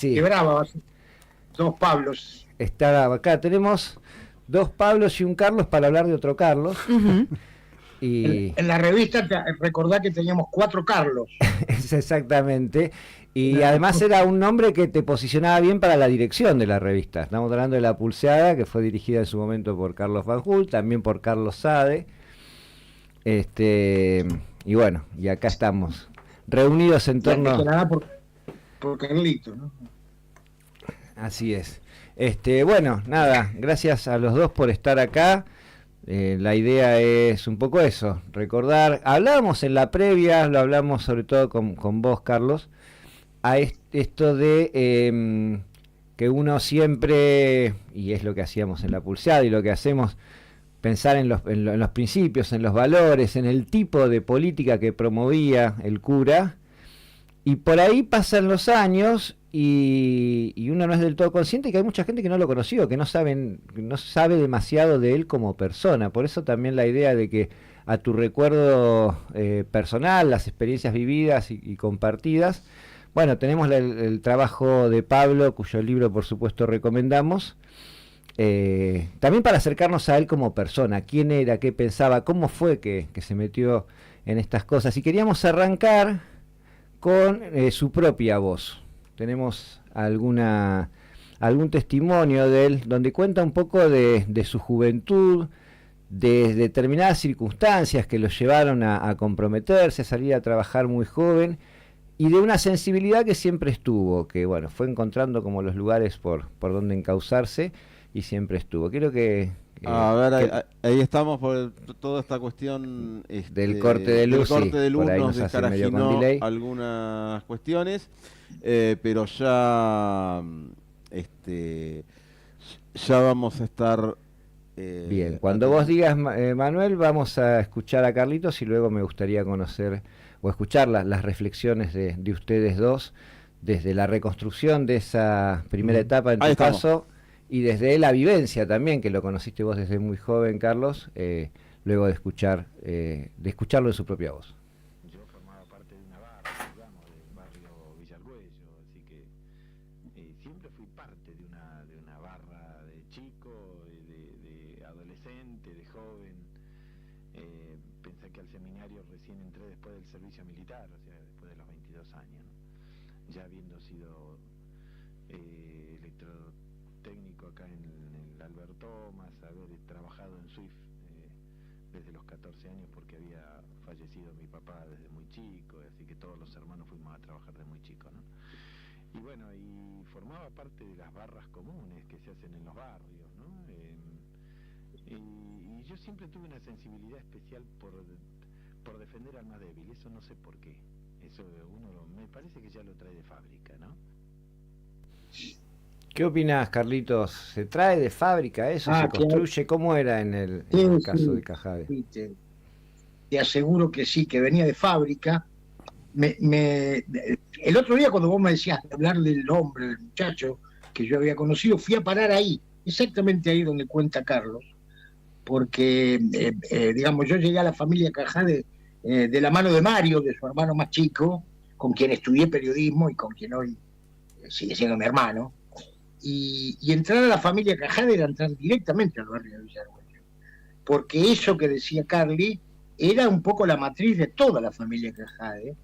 Qué Sí, brava, dos Pablos. está acá. Tenemos dos Pablos y un Carlos para hablar de otro Carlos. Ujú. Y En la revista recordá que teníamos cuatro Carlos. es exactamente. Y Era- además era un nombre que te posicionaba bien para la dirección de la revista. Estamos hablando de La Pulseada, que fue dirigida en su momento por Carlos Van Hul, también por Carlos Sade. Este, y bueno, y acá estamos, reunidos en Y antes que torno. nada por Carlito, ¿no? Así es. Bueno, nada, gracias a los dos por estar acá. La idea es un poco eso, recordar, hablábamos en la previa, lo hablamos sobre todo con vos, Carlos, a esto de que uno siempre, y es lo que hacíamos en la pulseada y lo que hacemos, pensar en los principios, en los valores, en el tipo de política que promovía el cura. Y por ahí pasan los años y uno no es del todo consciente que hay mucha gente que no lo conoció, que no sabe demasiado de él como persona. Por eso también la idea de que a tu recuerdo personal, las experiencias vividas y compartidas, bueno, tenemos el trabajo de Pablo, cuyo libro por supuesto recomendamos, también para acercarnos a él como persona, quién era, qué pensaba, cómo fue que se metió en estas cosas. Y queríamos arrancar con su propia voz. Tenemos algún testimonio de él donde cuenta un poco de su juventud, de determinadas circunstancias que lo llevaron a comprometerse, a salir a trabajar muy joven y de una sensibilidad que siempre estuvo, que bueno, fue encontrando como los lugares por donde encauzarse y siempre estuvo. Quiero A ver, que ahí estamos por toda esta cuestión del corte de luz, corte de sí, luz por ahí nos nos hace medio con descarajinó delay. algunas cuestiones, pero ya vamos a estar Bien, cuando vos digas, Manuel, vamos a escuchar a Carlitos y luego me gustaría conocer o escuchar las reflexiones de ustedes dos desde la reconstrucción de esa primera etapa en Ahí tu estamos. caso y desde la vivencia también, que lo conociste vos desde muy joven, Carlos, luego de escucharlo en su propia voz. Yo formaba parte de una barra, digamos, del barrio Villargüello, así que siempre fui parte de una barra de chico, de adolescente, de joven. Pensé que al seminario recién entré después del servicio militar, o sea, después de los 22 años, ¿no? Ya habiendo sido electrotécnico acá en el Albert Thomas, haber trabajado en SWIFT desde los 14 años porque había fallecido mi papá desde muy chico, así que todos los hermanos fuimos a trabajar de muy chico, ¿no? Y bueno, y formaba parte de las barras comunes que se hacen en los barrios, ¿no? Y yo siempre tuve una sensibilidad especial por defender al más débil, eso no sé por qué. Eso me parece que ya lo trae de fábrica, ¿no? ¿Qué opinas, Carlitos? ¿Se trae de fábrica eso? ¿Se Claro. construye? ¿Cómo era en el caso de Cajade? Sí, te aseguro que sí, que venía de fábrica. El otro día cuando vos me decías de hablar del hombre, del muchacho que yo había conocido, fui a parar ahí, exactamente ahí donde cuenta Carlos, porque, digamos, yo llegué a la familia Cajade de la mano de Mario, de su hermano más chico, con quien estudié periodismo y con quien hoy sigue siendo mi hermano. Y entrar a la familia Cajade era entrar directamente al barrio de Villargüello, porque eso que decía Carly era un poco la matriz de toda la familia Cajade.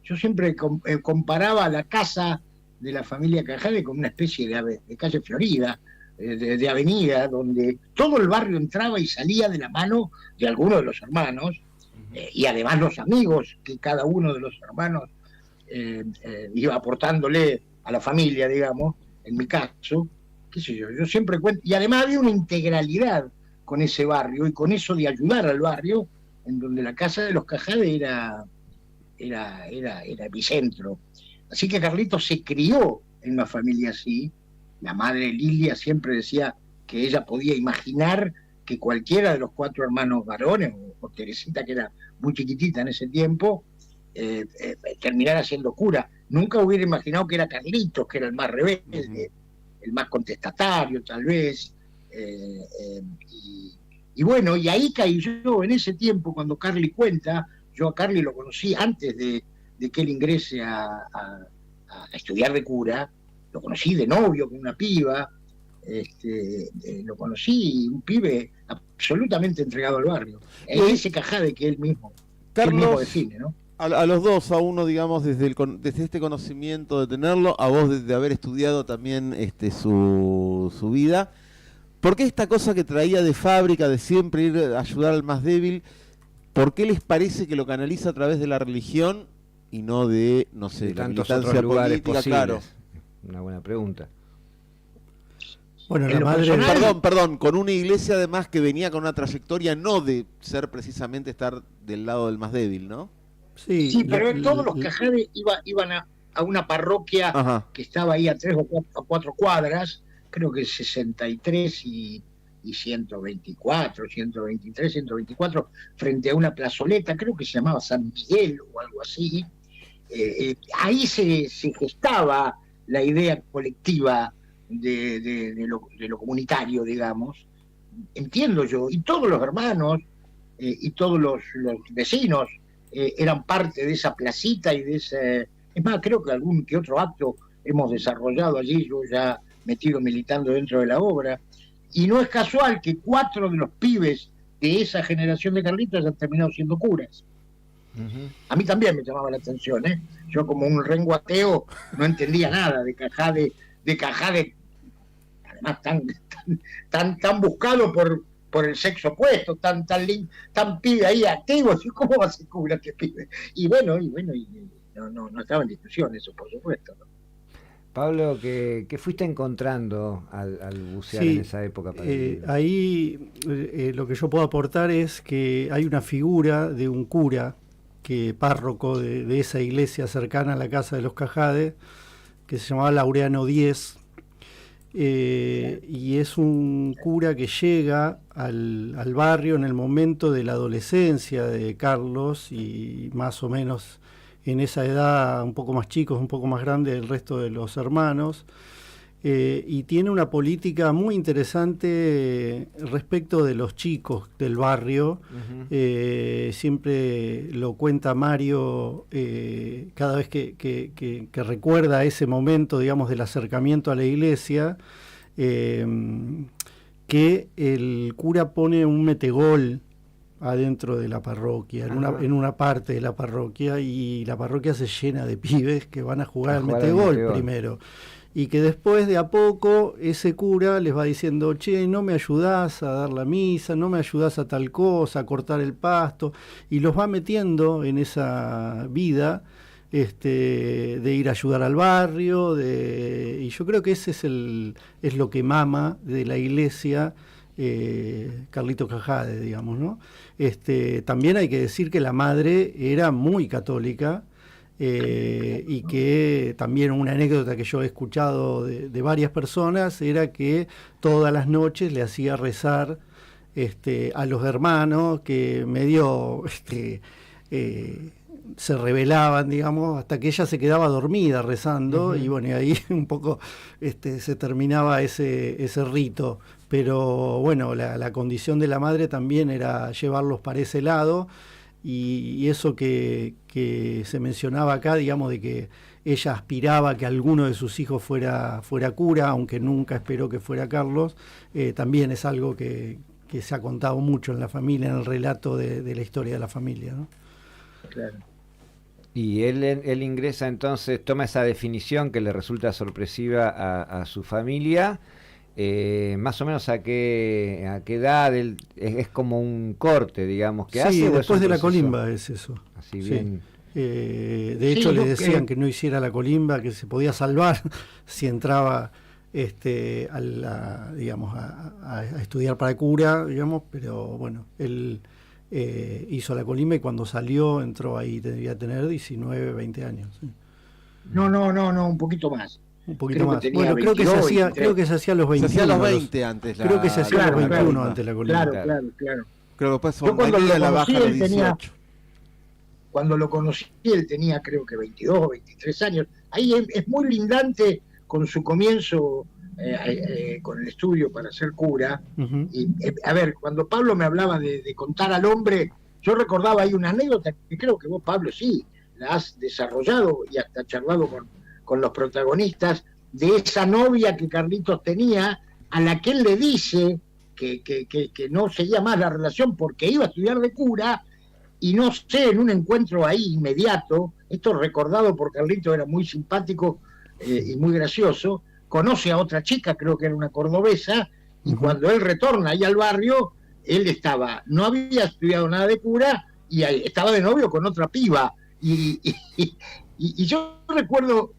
Yo siempre comparaba la casa de la familia Cajade con una especie de calle Florida, de avenida, donde todo el barrio entraba y salía de la mano de alguno de los hermanos, y además los amigos que cada uno de los hermanos iba aportándole a la familia, digamos, en mi caso, qué sé yo siempre cuento, y además había una integralidad con ese barrio y con eso de ayudar al barrio, en donde la casa de los Cajade era epicentro. Así que Carlitos se crió en una familia así. La madre Lilia siempre decía que ella podía imaginar que cualquiera de los cuatro hermanos varones, o Teresita, que era muy chiquitita en ese tiempo, terminara siendo cura. Nunca hubiera imaginado que era Carlitos, que era el más rebelde, el más contestatario tal vez, y bueno, y ahí caí yo en ese tiempo cuando Carly cuenta. Yo a Carly lo conocí antes de que él ingrese a estudiar de cura, lo conocí de novio con una piba, lo conocí, un pibe absolutamente entregado al barrio. Ese Cajade que él mismo define, ¿no? A los dos, a uno, digamos, desde este conocimiento de tenerlo, a vos de haber estudiado también su vida. ¿Por qué esta cosa que traía de fábrica, de siempre ir a ayudar al más débil, por qué les parece que lo canaliza a través de la religión y no de, no sé, de la tantos militancia otros lugares política? posibles? Claro. Una buena pregunta. Bueno, la madre... Perdón, con una iglesia además que venía con una trayectoria no de ser precisamente estar del lado del más débil, ¿no? Sí, pero todos los Cajades iban a una parroquia que estaba ahí a 3 o 4 cuadras, creo que 63 y 124, 123, 124, frente a una plazoleta, creo que se llamaba San Miguel o algo así. Ahí se gestaba la idea colectiva de lo comunitario, digamos. Entiendo yo, y todos los hermanos y todos los vecinos eran parte de esa placita y de ese... Es más, creo que algún que otro acto hemos desarrollado allí, yo ya metido militando dentro de la obra, y no es casual que 4 de los pibes de esa generación de Carlitos hayan terminado siendo curas. A mí también me llamaba la atención, ¿eh? Yo como un rengo ateo no entendía nada de Cajade, además tan buscado por el sexo opuesto, tan pibe ahí activo, ¿cómo va a ser cura este pibe? Y bueno, no estaba en discusión eso, por supuesto, ¿no? Pablo, ¿qué fuiste encontrando al bucear en esa época? Ahí lo que yo puedo aportar es que hay una figura de un cura, párroco de esa iglesia cercana a la casa de los Cajade, que se llamaba Laureano Díez, y es un cura que llega al barrio en el momento de la adolescencia de Carlos, y más o menos en esa edad, un poco más chicos, un poco más grande del resto de los hermanos, y tiene una política muy interesante respecto de los chicos del barrio. Siempre lo cuenta Mario cada vez que recuerda ese momento, digamos, del acercamiento a la iglesia, que el cura pone un metegol adentro de la parroquia, en una parte de la parroquia, y la parroquia se llena de pibes que van a jugar al metegol primero, y que después de a poco ese cura les va diciendo: che, no me ayudás a dar la misa, no me ayudás a tal cosa, a cortar el pasto, y los va metiendo en esa vida de ir a ayudar al barrio, y yo creo que ese es lo que mama de la iglesia Carlito Cajade, digamos, ¿no? También hay que decir que la madre era muy católica, y que también una anécdota que yo he escuchado de varias personas era que todas las noches le hacía rezar a los hermanos, que medio se rebelaban, digamos, hasta que ella se quedaba dormida rezando, y bueno, y ahí un poco se terminaba ese rito. Pero bueno, la condición de la madre también era llevarlos para ese lado, y eso que se mencionaba acá, digamos, de que ella aspiraba a que alguno de sus hijos fuera cura, aunque nunca esperó que fuera Carlos, también es algo que se ha contado mucho en la familia, en el relato de la historia de la familia, ¿no? Claro. Y él ingresa entonces, toma esa definición que le resulta sorpresiva a su familia. Más o menos a qué edad es como un corte, digamos, que hace. Sí, después de la colimba es eso. Así bien. De hecho, le decían que no hiciera la colimba, que se podía salvar si entraba digamos, a estudiar para cura, digamos, pero bueno, él hizo la colimba, y cuando salió entró ahí, debía tener 19, 20 años. ¿Sí? No, un poquito más. Un poquito más. Bueno, 22, creo que se hacía a los 21. Se hacía a los 20 antes. Creo que se hacía a los 21 antes la colimba. Claro. Creo que después Yo cuando lo la baja a los 18. Cuando lo conocí, él tenía creo que 22 o 23 años. Ahí es muy lindante con su comienzo con el estudio para ser cura. Y, a ver, cuando Pablo me hablaba de contar al hombre, yo recordaba ahí una anécdota que creo que vos, Pablo, sí, la has desarrollado y hasta charlado con los protagonistas, de esa novia que Carlitos tenía, a la que él le dice que no seguía más la relación porque iba a estudiar de cura, y no sé, en un encuentro ahí inmediato, esto recordado por Carlitos, era muy simpático y muy gracioso, conoce a otra chica, creo que era una cordobesa, y cuando él retorna ahí al barrio, él no había estudiado nada de cura, y estaba de novio con otra piba, y yo recuerdo,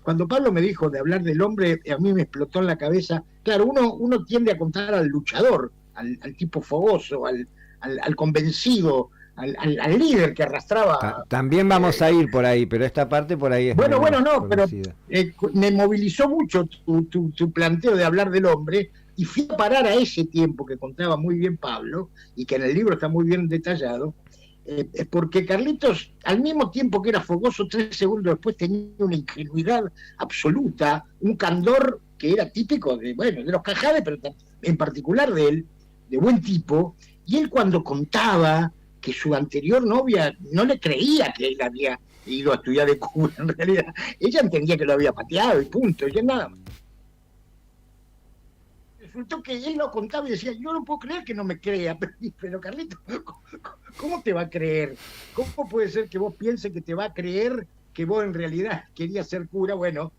cuando Pablo me dijo de hablar del hombre, a mí me explotó en la cabeza. Claro, uno tiende a contar al luchador, al tipo fogoso, al convencido, al líder que arrastraba. También vamos a ir por ahí, pero esta parte por ahí es bueno, no, conocida. Pero me movilizó mucho tu planteo de hablar del hombre, y fui a parar a ese tiempo que contaba muy bien Pablo, y que en el libro está muy bien detallado, porque Carlitos, al mismo tiempo que era fogoso, 3 segundos después tenía una ingenuidad absoluta, un candor que era típico de los Cajade, pero en particular de él, de buen tipo, y él cuando contaba que su anterior novia no le creía que él había ido a estudiar de cura, en realidad ella entendía que lo había pateado y punto, y nada más. Resultó que él lo contaba y decía, yo no puedo creer que no me crea, pero Carlito, ¿cómo te va a creer? ¿Cómo puede ser que vos pienses que te va a creer que vos en realidad querías ser cura? Bueno,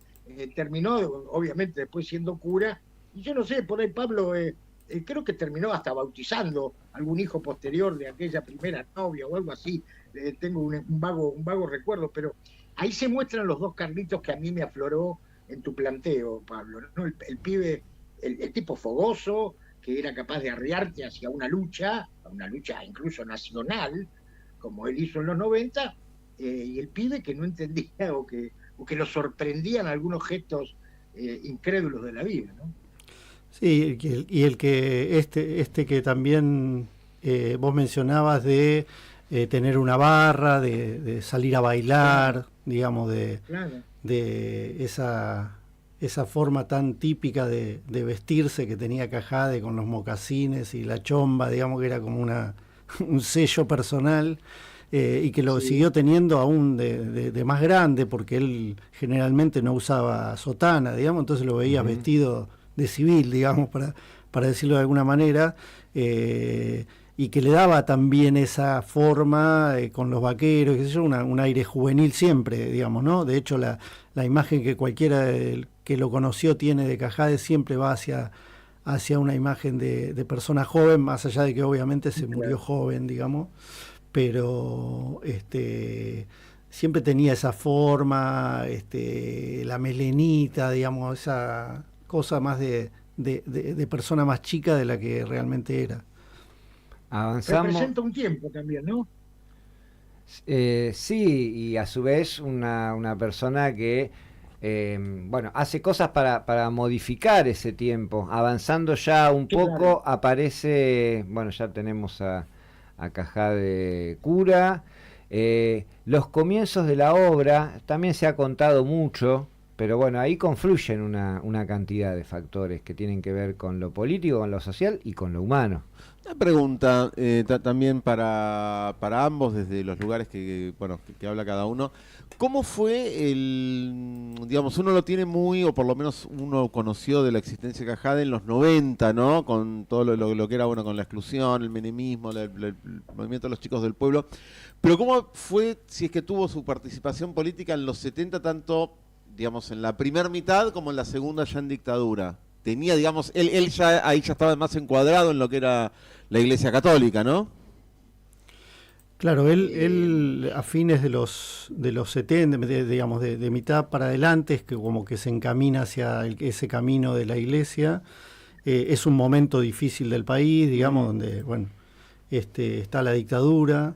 terminó obviamente después siendo cura, y yo no sé, por ahí Pablo creo que terminó hasta bautizando algún hijo posterior de aquella primera novia o algo así, tengo un vago recuerdo, pero ahí se muestran los dos Carlitos que a mí me afloró en tu planteo, Pablo, ¿no? El pibe, el tipo fogoso, que era capaz de arriarte hacia una lucha incluso nacional, como él hizo en los 90, y el pibe que no entendía o que lo sorprendían algunos gestos incrédulos de la vida, ¿no? Sí, y el que este que también vos mencionabas de tener una barra, de salir a bailar, claro, digamos, claro, de esa forma tan típica de vestirse que tenía Cajade con los mocasines y la chomba, digamos que era como un sello personal, y que lo siguió teniendo aún de más grande, porque él generalmente no usaba sotana, digamos, entonces lo veías vestido de civil, digamos, para decirlo de alguna manera, y que le daba también esa forma con los vaqueros, qué sé yo, un aire juvenil siempre, digamos, ¿no? De hecho, la imagen que cualquiera que lo conoció tiene de Cajade siempre va hacia una imagen de persona joven, más allá de que obviamente se murió joven, digamos, pero siempre tenía esa forma, la melenita, digamos, esa cosa más de persona más chica de la que realmente era. Avanzamos. Representa un tiempo también, ¿no? Sí, y a su vez una persona que hace cosas para modificar ese tiempo. Avanzando ya un poco, aparece, ya tenemos a Cajade cura. Los comienzos de la obra también se ha contado mucho, pero ahí confluyen una cantidad de factores que tienen que ver con lo político, con lo social y con lo humano. Una pregunta también para ambos, desde los lugares que habla cada uno. ¿Cómo fue uno lo tiene muy, o por lo menos uno conoció de la existencia de Cajade en los 90, ¿no? Con todo lo que era, con la exclusión, el menemismo, el movimiento de los chicos del pueblo. Pero ¿cómo fue, si es que tuvo su participación política en los 70, tanto, digamos, en la primera mitad como en la segunda ya en dictadura? Tenía, digamos, él ya ahí ya estaba más encuadrado en lo que era la Iglesia Católica, ¿no? Claro, él a fines de los 70, digamos, de mitad para adelante, es que como que se encamina hacia ese camino de la Iglesia. Es un momento difícil del país, digamos, donde, está la dictadura.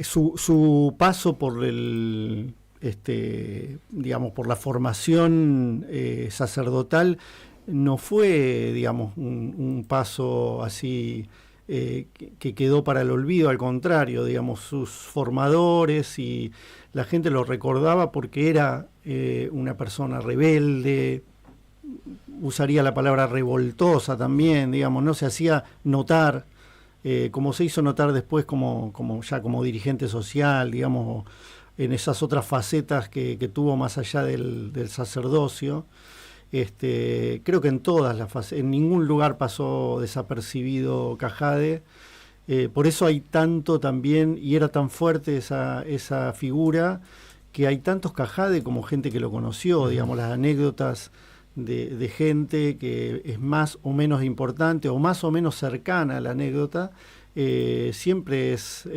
Su paso por por la formación sacerdotal no fue, digamos, un paso así que quedó para el olvido, al contrario, digamos, sus formadores y la gente lo recordaba porque era una persona rebelde, usaría la palabra revoltosa también, digamos, no se hacía notar, como se hizo notar después como dirigente social, digamos, en esas otras facetas que tuvo más allá del sacerdocio. Creo que en todas las fases, en ningún lugar pasó desapercibido Cajade. Por eso hay tanto también, y era tan fuerte esa figura, que hay tantos Cajade como gente que lo conoció, digamos, las anécdotas de gente que es más o menos importante o más o menos cercana a la anécdota, siempre es,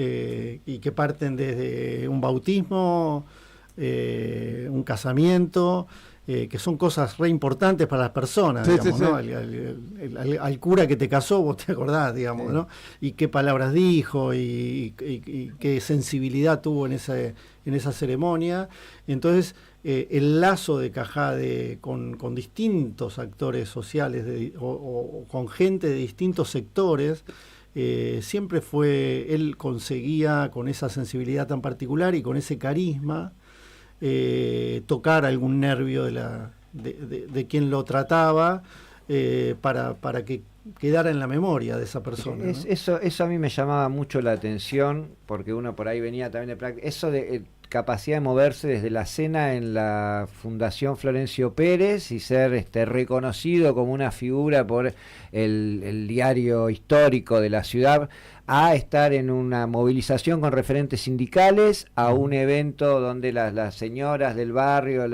y que parten desde un bautismo, un casamiento, que son cosas re importantes para las personas, sí, digamos, sí, ¿no? sí. Al cura que te casó, vos te acordás, digamos, sí, ¿no? Y qué palabras dijo y qué sensibilidad tuvo en esa ceremonia. Entonces, el lazo de Cajade con distintos actores sociales o con gente de distintos sectores, siempre fue, él conseguía con esa sensibilidad tan particular y con ese carisma, tocar algún nervio de quien lo trataba, para que quedara en la memoria de esa persona, ¿no? Eso a mí me llamaba mucho la atención, porque uno por ahí venía también de práctica, eso de capacidad de moverse desde la cena en la Fundación Florencio Pérez y ser reconocido como una figura por el diario histórico de la ciudad, a estar en una movilización con referentes sindicales, a un evento donde las señoras del barrio,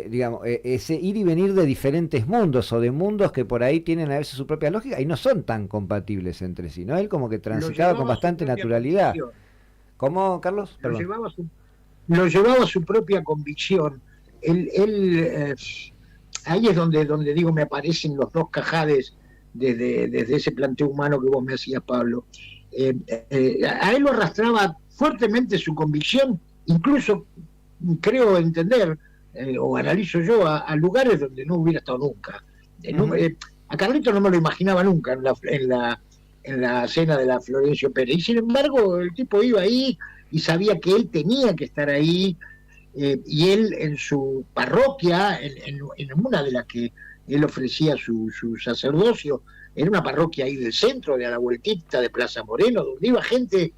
digamos, ese ir y venir de diferentes mundos, o de mundos que por ahí tienen a veces su propia lógica y no son tan compatibles entre sí, ¿no? Él como que transitaba con bastante naturalidad. ¿Cómo, Carlos? Lo llevaba a su propia convicción. Ahí es donde digo, me aparecen los dos Cajades desde ese planteo humano que vos me hacías, Pablo. A él lo arrastraba fuertemente su convicción, incluso creo entender, o analizo yo, a lugares donde no hubiera estado nunca. A Carlito no me lo imaginaba nunca en la cena de la Florencio Pérez, y sin embargo el tipo iba ahí y sabía que él tenía que estar ahí, y él en su parroquia, en una de las que él ofrecía su sacerdocio, era una parroquia ahí del centro, de a la vueltita de Plaza Moreno, donde iba gente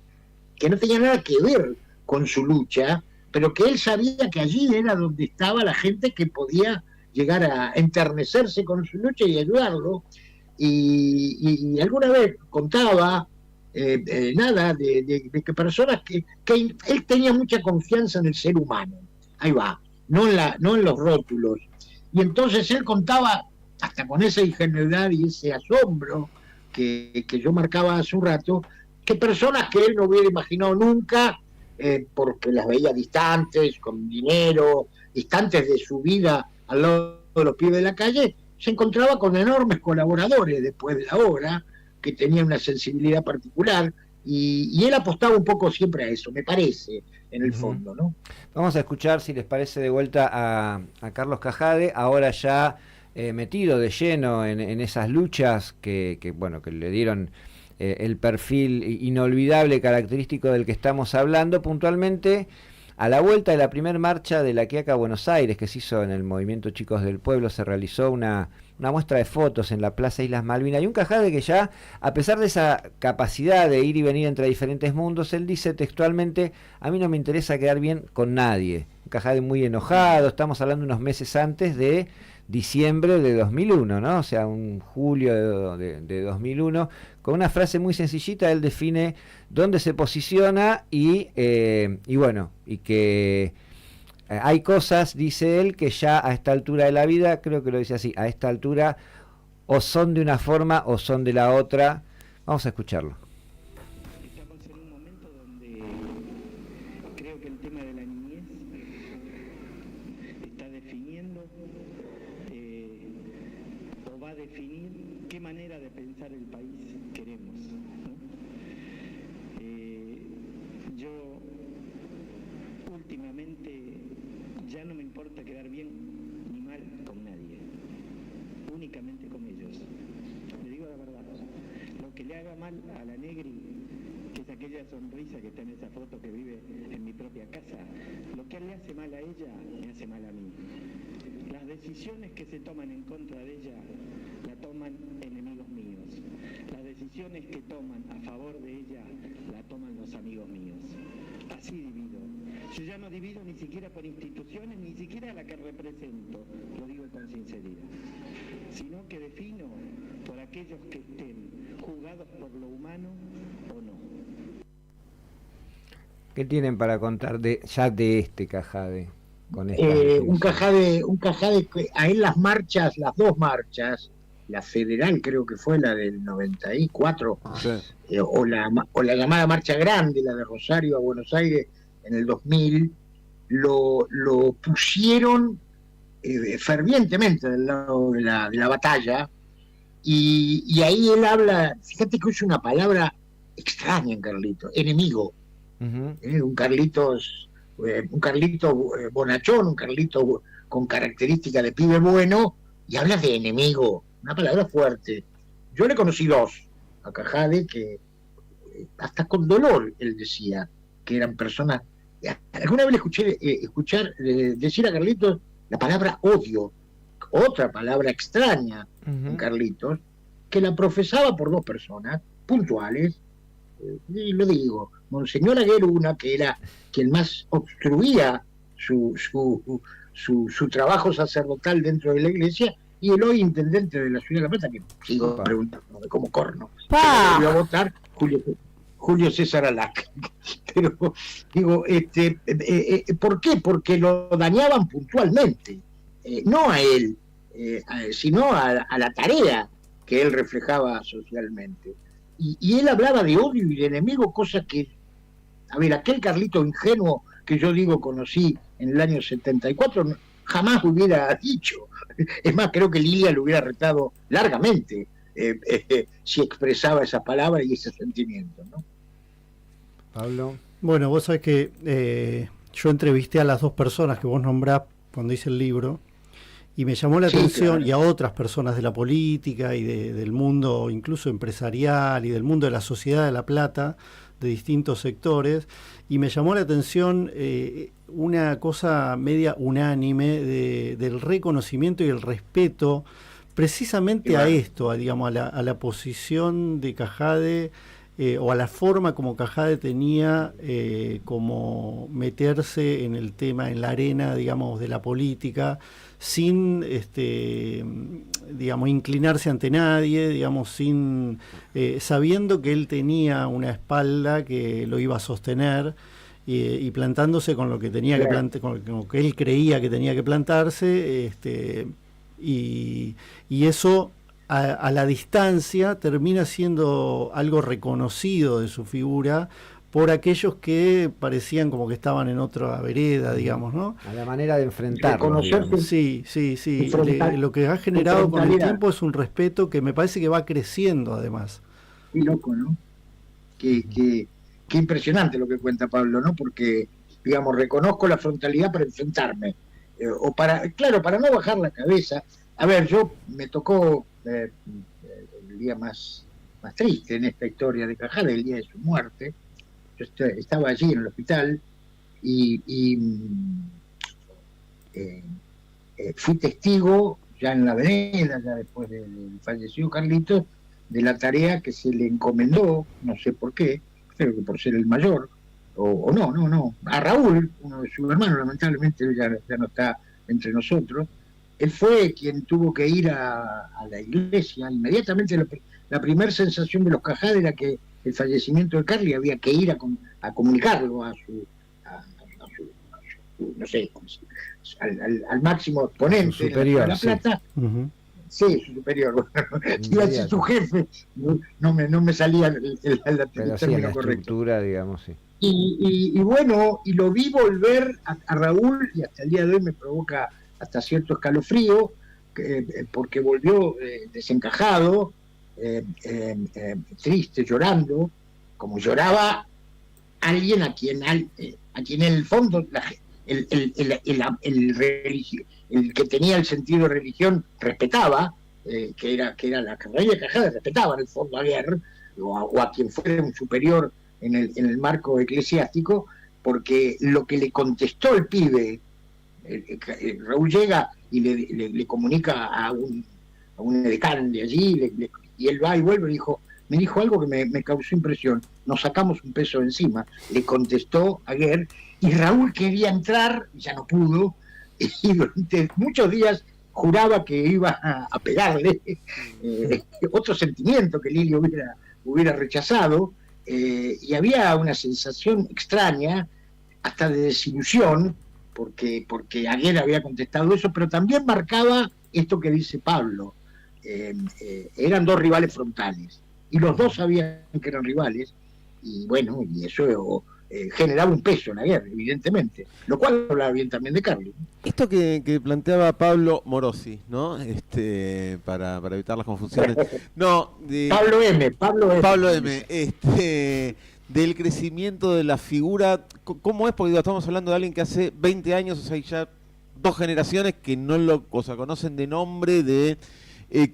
que no tenía nada que ver con su lucha, pero que él sabía que allí era donde estaba la gente que podía llegar a enternecerse con su lucha y ayudarlo. Y alguna vez contaba de que personas que él tenía mucha confianza en el ser humano, ahí va, no en los rótulos, y entonces él contaba hasta con esa ingenuidad y ese asombro que yo marcaba hace un rato, que personas que él no hubiera imaginado nunca, porque las veía distantes, con dinero, distantes de su vida al lado de los pies de la calle, se encontraba con enormes colaboradores después de la obra, que tenían una sensibilidad particular, y él apostaba un poco siempre a eso, me parece, en el fondo, ¿no? Vamos a escuchar, si les parece, de vuelta a Carlos Cajade, ahora ya metido de lleno en esas luchas que le dieron el perfil inolvidable, característico del que estamos hablando, puntualmente a la vuelta de la primera marcha de la Quiaca Buenos Aires, que se hizo en el Movimiento Chicos del Pueblo. Se realizó una muestra de fotos en la Plaza Islas Malvinas, y un Cajade que ya, a pesar de esa capacidad de ir y venir entre diferentes mundos, él dice textualmente: a mí no me interesa quedar bien con nadie. Un Cajade muy enojado, estamos hablando unos meses antes de diciembre de 2001, ¿no? O sea, un julio de 2001, con una frase muy sencillita. Él define dónde se posiciona y que hay cosas, dice él, que ya a esta altura de la vida, creo que lo dice así, a esta altura o son de una forma o son de la otra. Vamos a escucharlo. Estamos en un momento donde creo que el tema de la niñez está definiendo o va a definir qué manera de pensar el país queremos, ¿no? Yo últimamente ya no me importa quedar bien ni mal con nadie, únicamente con ellos. Le digo la verdad, lo que le haga mal a la Negri, que es aquella sonrisa que está en esa foto que vive en mi propia casa, lo que le hace mal a ella, me hace mal a mí. Las decisiones que se toman en contra de ella, la toman enemigos míos. Las decisiones que toman a favor de ella, la toman los amigos míos. Así divido. Yo ya no divido ni siquiera por instituciones, ni siquiera a la que represento, lo digo con sinceridad, sino que defino por aquellos que estén jugados por lo humano o no. ¿Qué tienen para contar ya de este Cajade? Con un Cajade que a él las dos marchas, la federal creo que fue la del 94, sí. O la llamada Marcha Grande, la de Rosario a Buenos Aires en el 2000, lo pusieron fervientemente del lado de la batalla, y ahí él habla, fíjate que usa una palabra extraña en Carlitos, enemigo. Un Carlito bonachón, un Carlito con características de pibe bueno, y habla de enemigo, una palabra fuerte. Yo le conocí dos a Cajade, que hasta con dolor él decía que eran personas. Alguna vez le escuché decir a Carlitos la palabra odio, otra palabra extraña en Carlitos, que la profesaba por dos personas puntuales, y lo digo, Monseñor Agueruna, que era quien más obstruía su trabajo sacerdotal dentro de la iglesia, y el hoy intendente de la ciudad de La Plata, que sigo preguntándome como corno, que voy a votar, Julio César Alac. Pero digo, ¿por qué? Porque lo dañaban puntualmente, no a él, sino a la tarea que él reflejaba socialmente. Y él hablaba de odio y de enemigo, cosa que, a ver, aquel Carlito ingenuo que yo digo conocí en el año 74, jamás hubiera dicho. Es más, creo que Lilia lo hubiera retado largamente si expresaba esa palabra y ese sentimiento, ¿no? Pablo. Bueno, vos sabés que yo entrevisté a las dos personas que vos nombrás cuando hice el libro, y me llamó la atención, claro, y a otras personas de la política y del mundo incluso empresarial y del mundo de la sociedad de La Plata, de distintos sectores, y me llamó la atención una cosa media unánime del reconocimiento y el respeto precisamente a esto, digamos, a la posición de Cajade, o a la forma como Cajade tenía como meterse en el tema, en la arena, digamos, de la política, sin digamos, inclinarse ante nadie, digamos, sin sabiendo que él tenía una espalda que lo iba a sostener, y plantándose con lo que tenía que con lo que él creía que tenía que plantarse, y eso a la distancia termina siendo algo reconocido de su figura por aquellos que parecían como que estaban en otra vereda, digamos, ¿no? A la manera de enfrentarlo. Sí. Lo que ha generado con el tiempo es un respeto que me parece que va creciendo, además. Qué loco, ¿no? Qué impresionante lo que cuenta Pablo, ¿no? Porque, digamos, reconozco la frontalidad para enfrentarme, o para no bajar la cabeza. A ver, yo me tocó el día más triste en esta historia de Cajade, el día de su muerte. Yo estaba allí en el hospital y fui testigo ya en la vereda, ya después del fallecido Carlitos, de la tarea que se le encomendó, no sé por qué, creo que por ser el mayor, o no, a Raúl, uno de sus hermanos, lamentablemente ya no está entre nosotros. Él fue quien tuvo que ir a la iglesia. Inmediatamente la primera sensación de los Cajade era que el fallecimiento de Carly había que ir a comunicarlo a su no sé, al máximo exponente superior, de La Plata. Sí. Sí, su superior. Iba a decir su jefe, no me salía el término correcto. Estructura, digamos, sí. Y bueno, y lo vi volver a Raúl, y hasta el día de hoy me provoca hasta cierto escalofrío, porque volvió desencajado, triste, llorando, como lloraba alguien a quien en el fondo el que tenía el sentido de religión respetaba, que era la familia de Cajade, respetaba en el fondo a Guerre, o a quien fuera un superior en el marco eclesiástico, porque lo que le contestó el pibe, Raúl llega y le comunica a un edecán de allí, y él va y vuelve y dijo: me dijo algo que me causó impresión. Nos sacamos un peso de encima, le contestó Aguer, y Raúl quería entrar, ya no pudo, y durante muchos días juraba que iba a pegarle, otro sentimiento que Lili hubiera rechazado, y había una sensación extraña, hasta de desilusión, porque Aguer había contestado eso, pero también marcaba esto que dice Pablo. Eran dos rivales frontales, y los dos sabían que eran rivales, y bueno, y eso generaba un peso en la guerra, evidentemente, lo cual hablaba bien también de Carlos. Esto que planteaba Pablo Morosi, ¿no? Para evitar las confusiones. No, Pablo M. Del crecimiento de la figura, ¿cómo es? Porque estamos hablando de alguien que hace 20 años, o sea, ya 2 generaciones que no lo conocen de nombre, de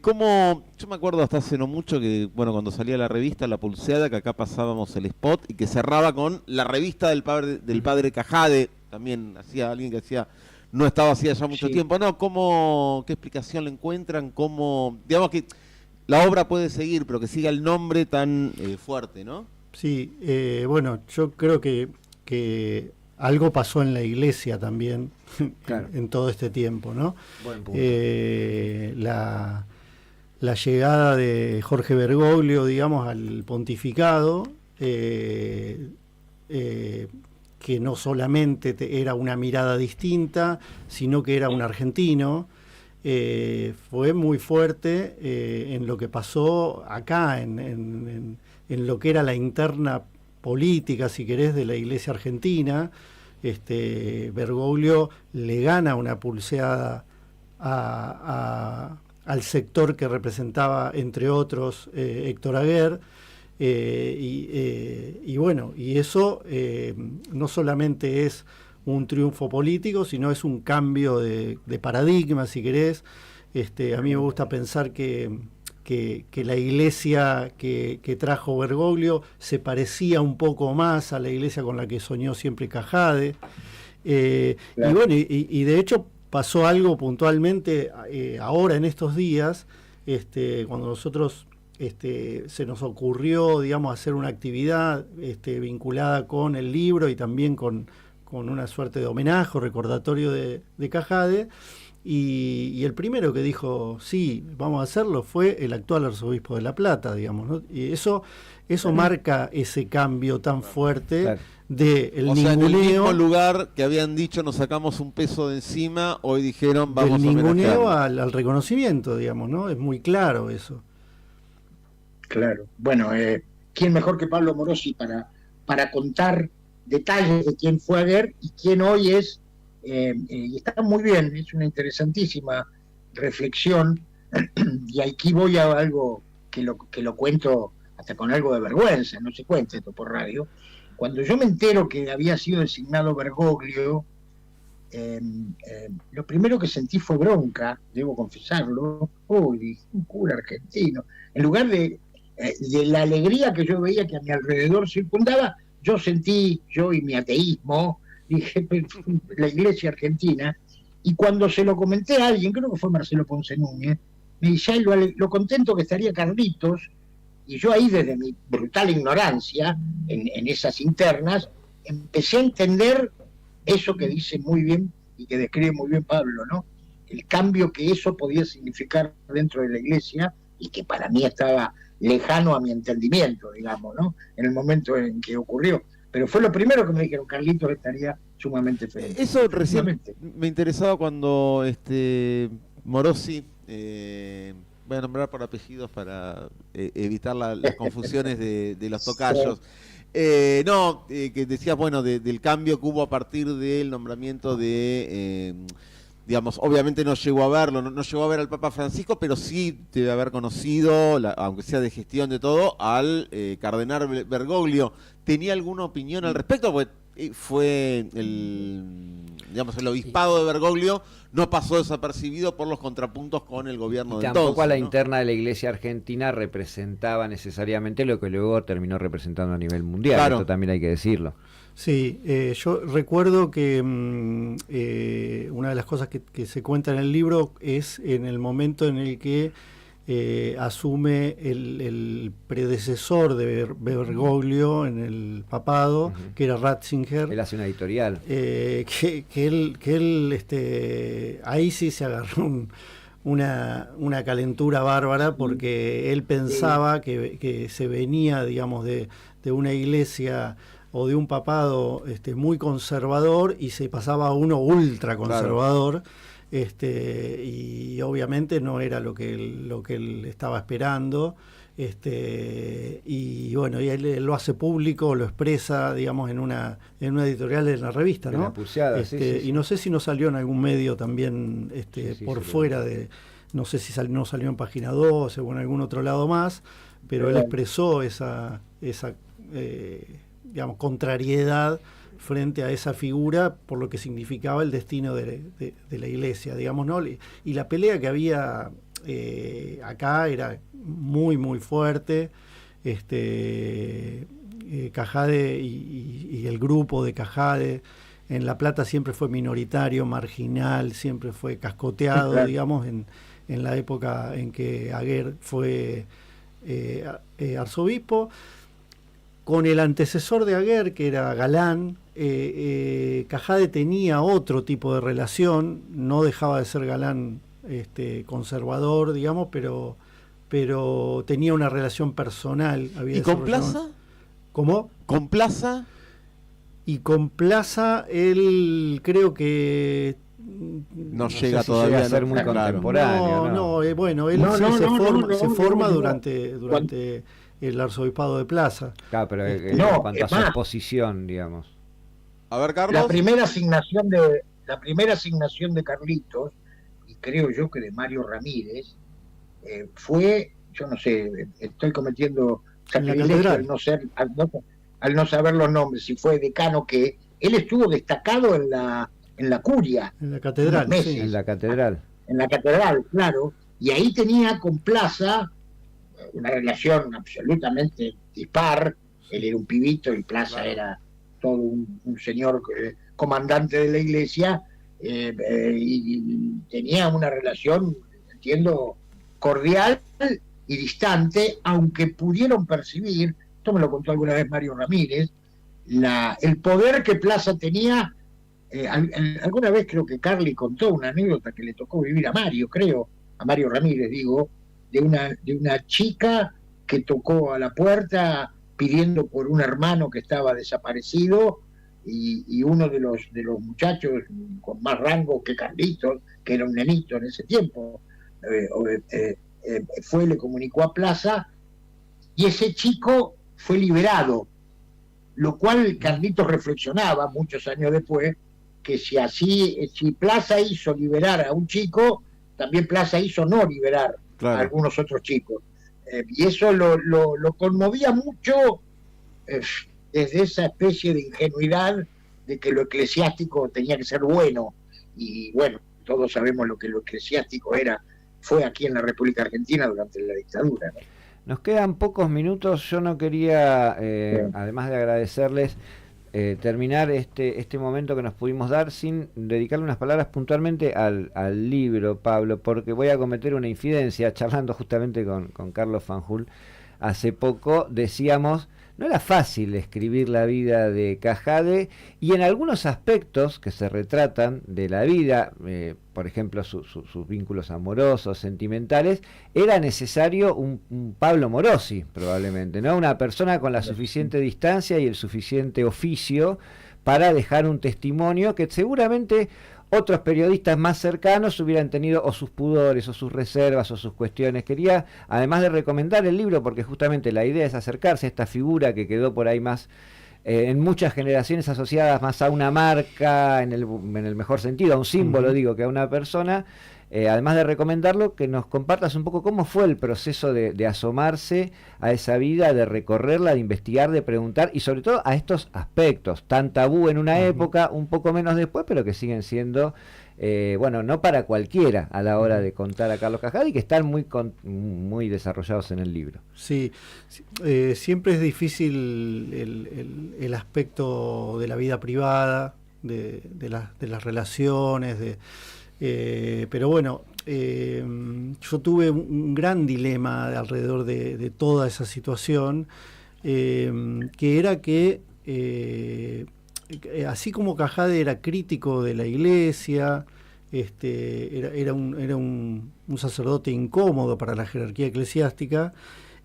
cómo, yo me acuerdo hasta hace no mucho que, bueno, cuando salía la revista La Pulseada, que acá pasábamos el spot y que cerraba con la revista del padre Cajade, también hacía alguien que hacía, no estaba hacía ya mucho tiempo, ¿no? ¿Qué explicación le encuentran? ¿Cómo, digamos que la obra puede seguir, pero que siga el nombre tan fuerte, ¿no? Sí, bueno, yo creo que algo pasó en la iglesia también, claro, en todo este tiempo, ¿no? Buen punto. La llegada de Jorge Bergoglio, digamos, al pontificado, que no solamente era una mirada distinta, sino que era un argentino, fue muy fuerte en lo que pasó acá, en lo que era la interna política, si querés, de la iglesia argentina. Bergoglio le gana una pulseada al sector que representaba, entre otros, Héctor Aguer, y bueno, y eso no solamente es un triunfo político, sino es un cambio de paradigma, si querés. A mí me gusta pensar que la iglesia que trajo Bergoglio se parecía un poco más a la iglesia con la que soñó siempre Cajade. Claro. Y bueno, y de hecho pasó algo puntualmente ahora en estos días, cuando nosotros se nos ocurrió, digamos, hacer una actividad vinculada con el libro y también con una suerte de homenaje o recordatorio de Cajade. Y el primero que dijo, sí, vamos a hacerlo, fue el actual arzobispo de La Plata, digamos, ¿no? Y eso marca ese cambio tan fuerte, claro, del ninguneo. O sea, en el mismo lugar que habían dicho nos sacamos un peso de encima, hoy dijeron vamos a homenajearlo. Del ninguneo al reconocimiento, digamos, ¿no? Es muy claro eso. Claro. Bueno, ¿quién mejor que Pablo Morosi para contar detalles de quién fue Aguer y quién hoy es? Y está muy bien, es una interesantísima reflexión, y aquí voy a algo que lo cuento hasta con algo de vergüenza, no se cuenta esto por radio. Cuando yo me entero que había sido designado Bergoglio, lo primero que sentí fue bronca, debo confesarlo. Uy, un cura argentino. En lugar de la alegría que yo veía que a mi alrededor circundaba, yo y mi ateísmo, dije, la iglesia argentina, y cuando se lo comenté a alguien, creo que fue Marcelo Ponce Núñez, me dice, ay, lo contento que estaría Carlitos, y yo ahí desde mi brutal ignorancia en esas internas, empecé a entender eso que dice muy bien y que describe muy bien Pablo, ¿no? El cambio que eso podía significar dentro de la iglesia y que para mí estaba lejano a mi entendimiento, digamos, ¿no? En el momento en que ocurrió. Pero fue lo primero que me dijeron, Carlitos estaría sumamente feliz. Eso recién me interesaba cuando Morosi, voy a nombrar por apellidos para evitar las confusiones de los tocayos. Que decías, bueno, del cambio que hubo a partir del nombramiento de... digamos, obviamente no llegó a verlo, no llegó a ver al Papa Francisco, pero sí debe haber conocido, aunque sea de gestión de todo, al cardenal Bergoglio. ¿Tenía alguna opinión al respecto? Porque fue el obispado de Bergoglio no pasó desapercibido por los contrapuntos con el gobierno de entonces. Tampoco a la interna de la iglesia argentina representaba necesariamente lo que luego terminó representando a nivel mundial. Claro. Esto también hay que decirlo. Sí, yo recuerdo que una de las cosas que se cuenta en el libro es en el momento en el que asume el predecesor de Bergoglio en el papado, que era Ratzinger. Él hace una editorial. Que él ahí sí se agarró una calentura bárbara, porque él pensaba que se venía, digamos, de una iglesia o de un papado muy conservador, y se pasaba a uno ultra conservador. Claro. Y obviamente no era lo que él estaba esperando, y bueno, y él lo hace público, lo expresa, digamos, en una editorial de la revista, ¿no? Pulseada, sí. Y no sé si no salió en algún medio también, por fuera de, no sé si no salió en Página 12 o en algún otro lado más, pero él expresó esa digamos, contrariedad frente a esa figura, por lo que significaba el destino de la iglesia, digamos, ¿no? Y la pelea que había acá era muy, muy fuerte. Cajade y el grupo de Cajade en La Plata siempre fue minoritario, marginal, siempre fue cascoteado, claro, digamos, en la época en que Aguer fue arzobispo. Con el antecesor de Aguer, que era Galán, Cajade tenía otro tipo de relación, no dejaba de ser Galán conservador, digamos, pero tenía una relación personal. ¿Y con Plaza? ¿Cómo? ¿Con Plaza? Y con Plaza, él creo que no llega todavía a ser muy contemporáneo. Bueno, él se forma durante el arzobispado de Plaza. Claro, pero en cuanto a su exposición, digamos. A ver, Carlos. La primera asignación de Carlitos, y creo yo que de Mario Ramírez, fue, yo no sé, estoy cometiendo sacrilegio al no saber los nombres, si fue decano, que él estuvo destacado en la curia. En la catedral, sí. En la catedral. En la catedral, claro. Y ahí tenía con Plaza una relación absolutamente dispar. Él era un pibito y Plaza era todo un señor comandante de la iglesia, y tenía una relación, entiendo, cordial y distante, aunque pudieron percibir, esto me lo contó alguna vez Mario Ramírez, el poder que Plaza tenía. Alguna vez creo que Carly contó una anécdota que le tocó vivir a Mario Ramírez, digo, de una chica que tocó a la puerta pidiendo por un hermano que estaba desaparecido, y uno de los muchachos con más rango que Carlitos, que era un nenito en ese tiempo, le comunicó a Plaza, y ese chico fue liberado, lo cual Carlitos reflexionaba muchos años después, que si Plaza hizo liberar a un chico, también Plaza hizo no liberar a algunos otros chicos. Y eso lo conmovía mucho, desde esa especie de ingenuidad de que lo eclesiástico tenía que ser bueno. Y bueno, todos sabemos lo que lo eclesiástico fue aquí en la República Argentina durante la dictadura, ¿no? Nos quedan pocos minutos. Yo no quería, además de agradecerles, terminar este momento que nos pudimos dar sin dedicarle unas palabras puntualmente al libro, Pablo, porque voy a cometer una infidencia. Charlando justamente con Carlos Fanjul hace poco, decíamos, no era fácil escribir la vida de Cajade, y en algunos aspectos que se retratan de la vida, por ejemplo sus vínculos amorosos, sentimentales, era necesario un Pablo Morosi, probablemente, ¿no? Una persona con la suficiente distancia y el suficiente oficio para dejar un testimonio que seguramente otros periodistas más cercanos hubieran tenido o sus pudores o sus reservas o sus cuestiones. Quería, además de recomendar el libro, porque justamente la idea es acercarse a esta figura que quedó por ahí más, en muchas generaciones asociadas más a una marca, en el mejor sentido, a un símbolo, digo, que a una persona. Además de recomendarlo, que nos compartas un poco cómo fue el proceso de asomarse a esa vida, de recorrerla, de investigar, de preguntar, y sobre todo a estos aspectos tan tabú en una época, un poco menos después, pero que siguen siendo, no para cualquiera a la hora de contar a Carlos Cajade, y que están muy desarrollados en el libro. Sí, siempre es difícil el aspecto de la vida privada, de las relaciones, pero bueno, yo tuve un gran dilema alrededor de toda esa situación, que era que así como Cajade era crítico de la iglesia, era un sacerdote incómodo para la jerarquía eclesiástica,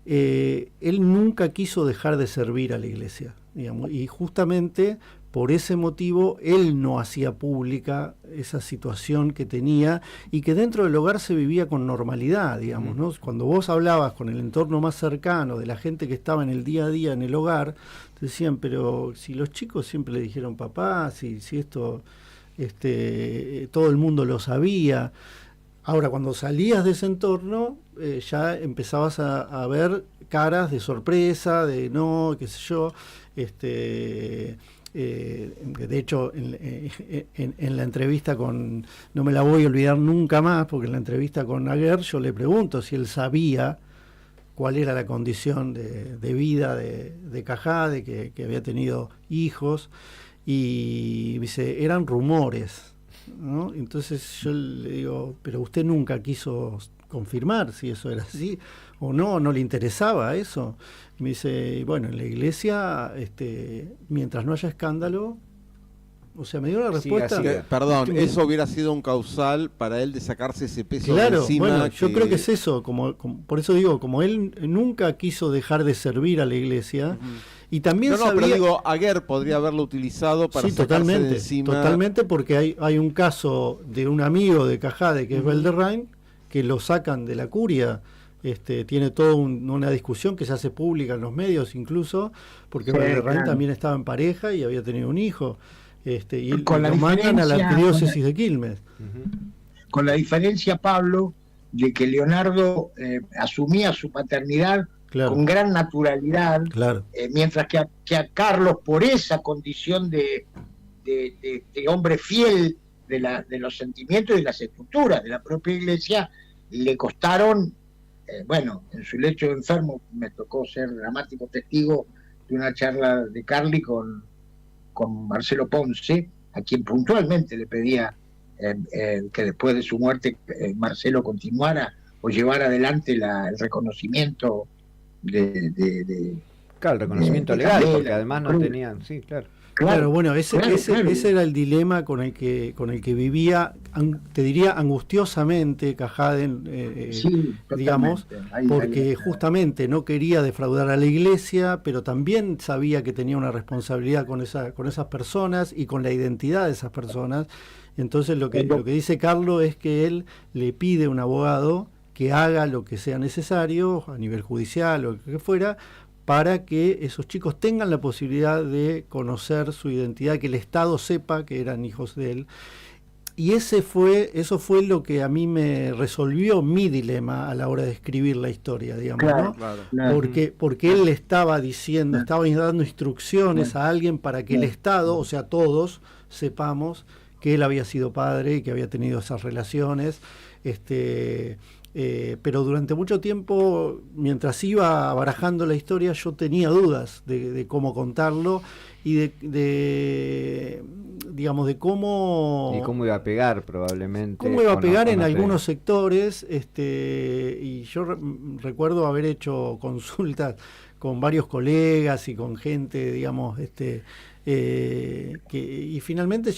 él nunca quiso dejar de servir a la iglesia, digamos, y justamente por ese motivo él no hacía pública esa situación que tenía y que dentro del hogar se vivía con normalidad, digamos, ¿no? Cuando vos hablabas con el entorno más cercano de la gente que estaba en el día a día en el hogar, te decían, pero si los chicos siempre le dijeron papá, si esto todo el mundo lo sabía. Ahora, cuando salías de ese entorno, ya empezabas a ver caras de sorpresa, de no, qué sé yo. De hecho, en la entrevista con, no me la voy a olvidar nunca más, porque en la entrevista con Aguer yo le pregunto si él sabía cuál era la condición de vida de Cajade, que había tenido hijos, y dice, eran rumores, ¿no? Entonces yo le digo, pero usted nunca quiso confirmar si eso era así o no le interesaba eso. Y me dice, bueno, en la iglesia, mientras no haya escándalo, o sea, me dio una respuesta. Sí, perdón, eso hubiera sido un causal para él de sacarse ese peso de encima. Bueno, yo creo que es eso, por eso digo, como él nunca quiso dejar de servir a la iglesia, y también pero digo, Aguer podría haberlo utilizado para sacarse de encima. Totalmente, porque hay un caso de un amigo de Cajade, que es Valderrain, que lo sacan de la curia. Tiene toda una discusión que se hace pública en los medios incluso, porque Valderrain también estaba en pareja y había tenido un hijo. Y lo mandan a la arquidiócesis de Quilmes. Con la diferencia, Pablo, de que Leonardo asumía su paternidad con gran naturalidad, mientras que a Carlos, por esa condición de hombre fiel de los sentimientos y de las estructuras de la propia iglesia, le costaron, en su lecho de enfermo me tocó ser dramático testigo de una charla de Carli con Marcelo Ponce, a quien puntualmente le pedía que después de su muerte Marcelo continuara o llevara adelante el reconocimiento claro, el reconocimiento legal, porque además no tenían, sí, claro. Claro, bueno, ese era el dilema con el que vivía, te diría angustiosamente Cajade, digamos, porque justamente no quería defraudar a la iglesia, pero también sabía que tenía una responsabilidad con esas personas y con la identidad de esas personas. Entonces lo que dice Carlos es que él le pide a un abogado que haga lo que sea necesario a nivel judicial o lo que fuera, para que esos chicos tengan la posibilidad de conocer su identidad, que el Estado sepa que eran hijos de él. Y eso fue lo que a mí me resolvió mi dilema a la hora de escribir la historia, digamos, ¿no? Claro. Porque él le estaba diciendo, estaba dando instrucciones a alguien para que el Estado, o sea, todos, sepamos que él había sido padre y que había tenido esas relaciones. Pero durante mucho tiempo, mientras iba barajando la historia, yo tenía dudas de cómo contarlo y de cómo... Y cómo iba a pegar probablemente. Cómo iba a pegar en algunos sectores, y yo recuerdo haber hecho consultas con varios colegas y con gente, digamos, y finalmente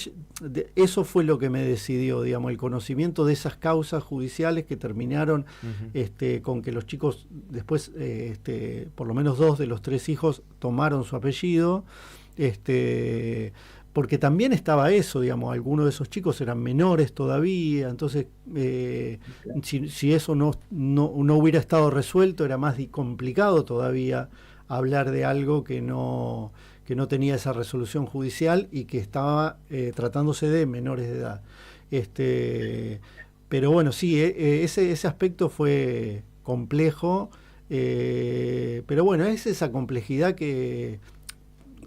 eso fue lo que me decidió, digamos, el conocimiento de esas causas judiciales que terminaron con que los chicos después, por lo menos 2 de los 3 hijos tomaron su apellido, porque también estaba eso, digamos, algunos de esos chicos eran menores todavía, entonces si eso no hubiera estado resuelto, era más complicado todavía hablar de algo que no tenía esa resolución judicial y que estaba tratándose de menores de edad. Pero bueno, sí, ese aspecto fue complejo, pero bueno, es esa complejidad que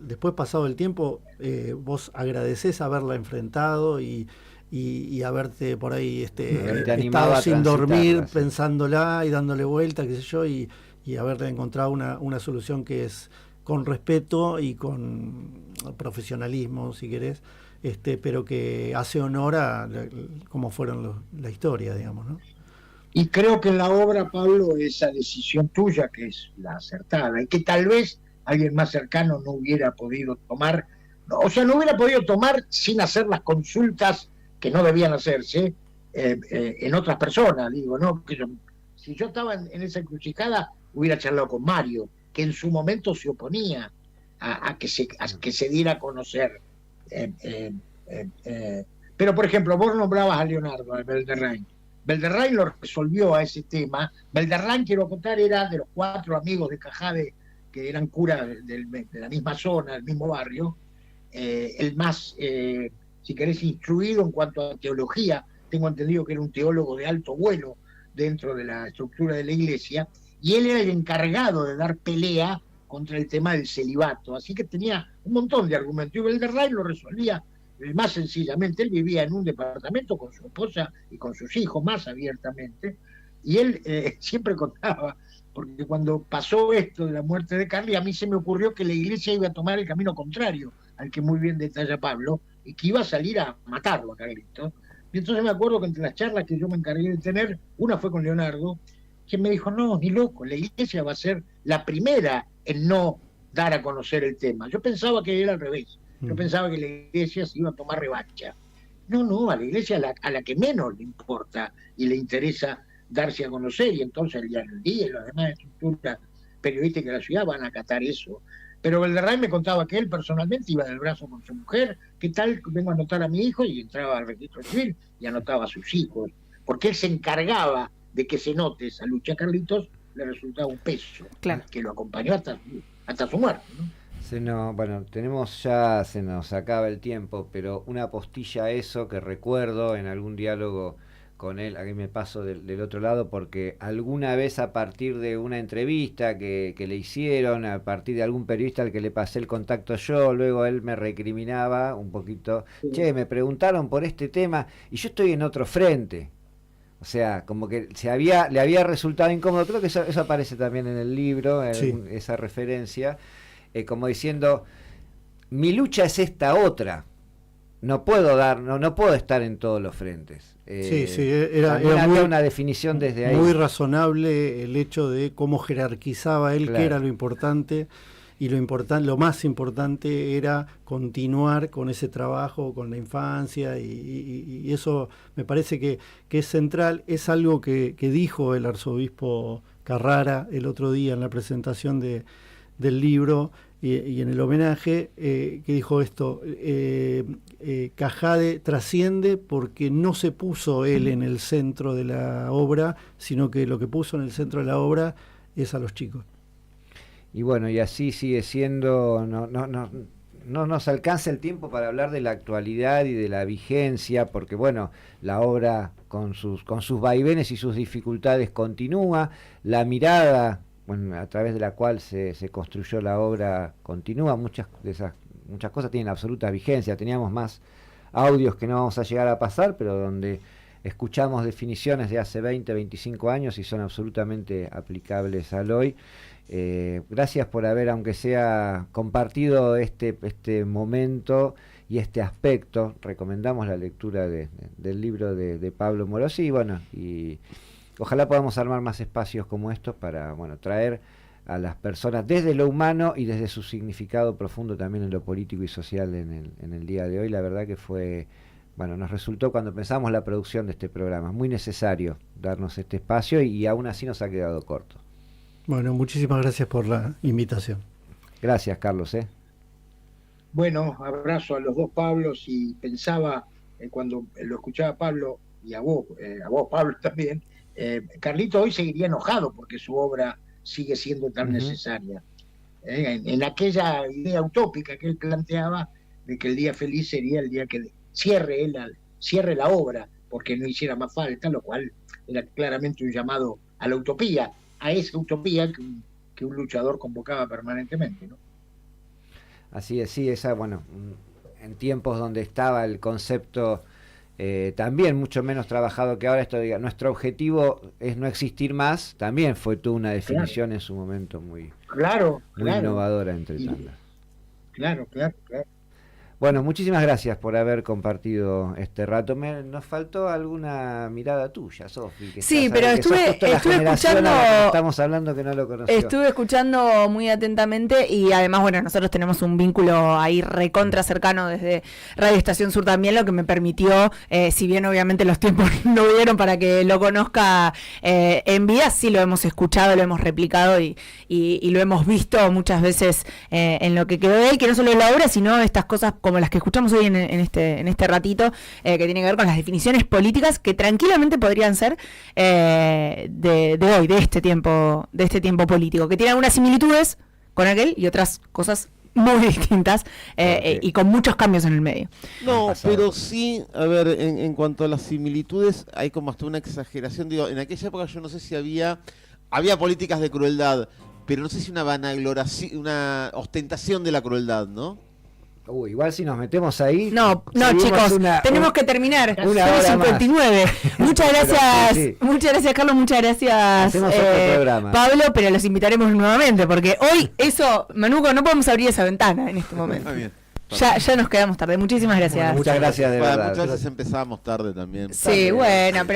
después, pasado el tiempo, vos agradecés haberla enfrentado y haberte por ahí estado sin dormir, sí, pensándola y dándole vuelta, qué sé yo, y haberle encontrado una solución que es con respeto y con profesionalismo, si querés, pero que hace honor a cómo fueron la historia, digamos, ¿no? Y creo que en la obra, Pablo, esa decisión tuya, que es la acertada, y que tal vez alguien más cercano no hubiera podido tomar, o sea, no hubiera podido tomar sin hacer las consultas que no debían hacerse en otras personas, digo, ¿no? Si yo estaba en esa encrucijada, hubiera charlado con Mario, que en su momento se oponía a que se diera a conocer. Pero, por ejemplo, vos nombrabas a Leonardo, a Belderrain. Belderrain lo resolvió a ese tema. Belderrain, quiero contar, era de los 4 amigos de Cajade, que eran curas de la misma zona, del mismo barrio, el más, si querés, instruido en cuanto a teología. Tengo entendido que era un teólogo de alto vuelo dentro de la estructura de la iglesia, y él era el encargado de dar pelea contra el tema del celibato, así que tenía un montón de argumentos, y Belderrain lo resolvía más sencillamente. Él vivía en un departamento con su esposa y con sus hijos más abiertamente, y él siempre contaba, porque cuando pasó esto de la muerte de Carly, a mí se me ocurrió que la iglesia iba a tomar el camino contrario al que muy bien detalla Pablo, y que iba a salir a matarlo a Carlitos. Y entonces me acuerdo que entre las charlas que yo me encargué de tener, una fue con Leonardo, que me dijo, no, ni loco, la iglesia va a ser la primera en no dar a conocer el tema. Yo pensaba que era al revés. Yo pensaba que la iglesia se iba a tomar revancha. No, a la iglesia a la que menos le importa y le interesa darse a conocer, y entonces el día y las demás estructuras periodísticas de la ciudad van a acatar eso. Pero Belderrain me contaba que él personalmente iba del brazo con su mujer, ¿qué tal? Vengo a anotar a mi hijo, y entraba al registro civil y anotaba a sus hijos, porque él se encargaba de que se note esa lucha. A Carlitos le resultaba un peso, claro, que lo acompañó hasta su muerte, ¿no? Bueno, se nos acaba el tiempo, pero una postilla a eso que recuerdo en algún diálogo con él, aquí me paso del otro lado, porque alguna vez a partir de una entrevista que le hicieron, a partir de algún periodista al que le pasé el contacto yo, luego él me recriminaba un poquito, che, me preguntaron por este tema y yo estoy en otro frente. O sea, como que le había resultado incómodo. Creo que eso aparece también en el libro, esa referencia, como diciendo, mi lucha es esta otra. No puedo estar en todos los frentes. Era una definición desde ahí. Muy razonable el hecho de cómo jerarquizaba él, claro, qué era lo importante, y lo más importante era continuar con ese trabajo, con la infancia, y eso me parece que es central. Es algo que dijo el arzobispo Carrara el otro día en la presentación del libro y en el homenaje, que dijo esto: Cajade trasciende porque no se puso él en el centro de la obra, sino que lo que puso en el centro de la obra es a los chicos. Y bueno, y así sigue siendo. No nos alcanza el tiempo para hablar de la actualidad y de la vigencia, porque bueno, la obra con sus vaivenes y sus dificultades continúa, la mirada a través de la cual se construyó la obra continúa, muchas cosas tienen absoluta vigencia. Teníamos más audios que no vamos a llegar a pasar, pero donde escuchamos definiciones de hace 20, 25 años y son absolutamente aplicables al hoy. Gracias por haber, aunque sea, compartido este momento y este aspecto. Recomendamos la lectura del libro de Pablo Morosi, y bueno, y ojalá podamos armar más espacios como estos para traer a las personas desde lo humano y desde su significado profundo también en lo político y social en el día de hoy. La verdad que fue, nos resultó, cuando pensamos la producción de este programa, muy necesario darnos este espacio, y aún así nos ha quedado corto. Bueno, muchísimas gracias por la invitación. Gracias, Carlos. Bueno, abrazo a los dos Pablos, y pensaba, cuando lo escuchaba a Pablo, y a vos Pablo también, Carlito hoy seguiría enojado porque su obra sigue siendo tan necesaria. En aquella idea utópica que él planteaba de que el día feliz sería el día que cierre la obra, porque no hiciera más falta, lo cual era claramente un llamado a la utopía, a esa utopía que un luchador convocaba permanentemente, ¿no? Así es, sí, en tiempos donde estaba el concepto también mucho menos trabajado que ahora, nuestro objetivo es no existir más, también fue toda una definición, claro, en su momento muy innovadora entre tantas. Claro. Bueno, muchísimas gracias por haber compartido este rato. Nos faltó alguna mirada tuya, Sofi. Sí, pero estuve escuchando. Estamos hablando que no lo conoció. Estuve escuchando muy atentamente y además, bueno, nosotros tenemos un vínculo ahí recontra cercano desde Radio Estación Sur también, lo que me permitió, si bien obviamente los tiempos no dieron para que lo conozca en vida, sí lo hemos escuchado, lo hemos replicado y lo hemos visto muchas veces en lo que quedó de él, que no solo es la obra, sino estas cosas como las que escuchamos hoy en este ratito, que tiene que ver con las definiciones políticas que tranquilamente podrían ser de hoy, de este tiempo político, que tiene algunas similitudes con aquel y otras cosas muy distintas y con muchos cambios en el medio. No, pero sí, a ver, en cuanto a las similitudes, hay como hasta una exageración. Digo, en aquella época yo no sé si había políticas de crueldad, pero no sé si una vanagloración, una ostentación de la crueldad, ¿no? Igual si nos metemos ahí. No, chicos, tenemos que terminar. 59. Muchas gracias, muchas gracias, Carlos, muchas gracias, Pablo, pero los invitaremos nuevamente, porque hoy Manuco, no podemos abrir esa ventana en este momento. Bien. Ya nos quedamos tarde. Muchísimas gracias. Muchas gracias, de verdad. Muchas veces empezamos tarde también. Sí, bueno, pero